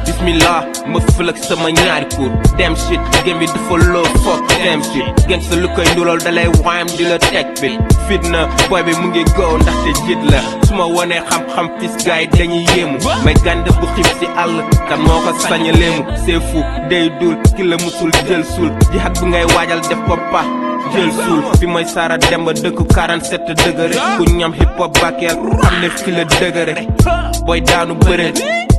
Bismillah, ma fëlëk sama ñaari kur damn shit, game bi dafa loo fuck damn shit gen sa lu koy ndulool dalay waayam di la teg bi fitna boy bi mu ngi go ndaxte jit la su ma wonee xam-xam fis gaay dañuy yéemu may gànd bu xib si àll kan moo ko sañ a léemu c'est fou day dul ki la musul jël suul jihaat bi ngay waajal def ko pa jël suul fi mooy Sara Demba dëkku 47 degré ku ñam hip hop bakkeel xam ne fi la dëgëre boy daanu bëre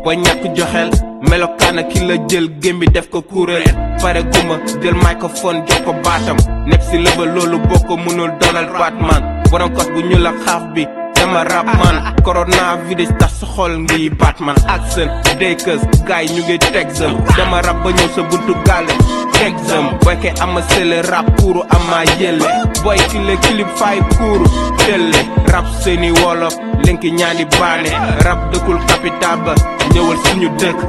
boy ñàkk joxeel melokaana ki la jël gémbi def ko kuréel pare guma jël microphone jox ko baatam nekk si lëba loolu boo ko mënul doonal Batman borom kos bu ñu la xaaf bi dama rap man coronavirus tax sa xol ngi Batman action daykës gaay ñu ngi texam dama rap ba ñëw sa buntu gaale texam boy ke ama sele rap kuuru ama yelle boy ki le clip fay kuuru telle rap seeni wolof lenki ñaani baane rap dëkkul capital ba ñëwal suñu dëkk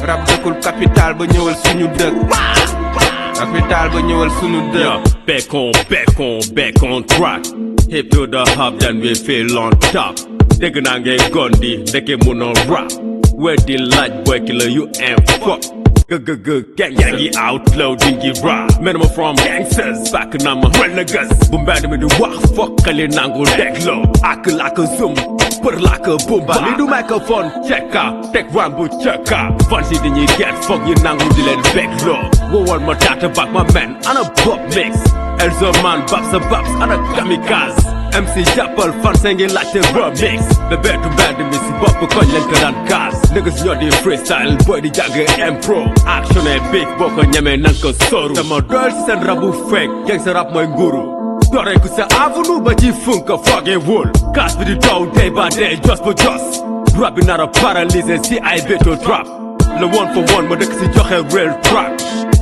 rap dëkkul capital ba ñëwal suñu dëkk capital ba ñëwal suñu dëkk back on track hip to the hub then we feel on top dégg naa ngay gondi ndeke mënoo rap weddi laaj boy ki la you ain't fuck gang yaa ngi outlaw dingi rap man ma from gangsters back na ma renegas bu mbedd mi di wax fokkali nangu degloo ak laka zoom për laka bumba li du microphone checka teg ram bu checka fan si dañuy get foog yi nangu di leen begloo wowal ma data back ma man ana Bob Mix Elzo man babs ana kamikaze MC jàppal fan sa ngi laajte remix bébé du mbedd mi si bopp koñ leen ko daan kaas niggas ñoo di freestyle boy di jàng impro actionné big boo ko ñemee nan ko soru sama doyal si seen rabu fake geng sa rap mooy nguru dooree ku sa avenue ba ci funka foogee wóol kaas bi di daw day ba day jos ba jos rap bi nar a paralysé si ay béto trap le one for one ma dëkk si joxe real track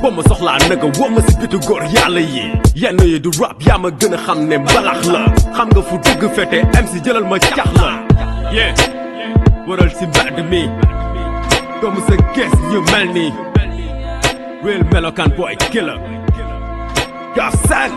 boo ma soxlaa naka woo ma si bitu góor yàlla yi yenn yi du rap yaa ma gën a xam ne mbalax la xam nga fu dëgg fete MC jëlal ma cax la yeah waral si mbedd mi doomu sa gees ñu mel ni real melokaan boy killer gas sac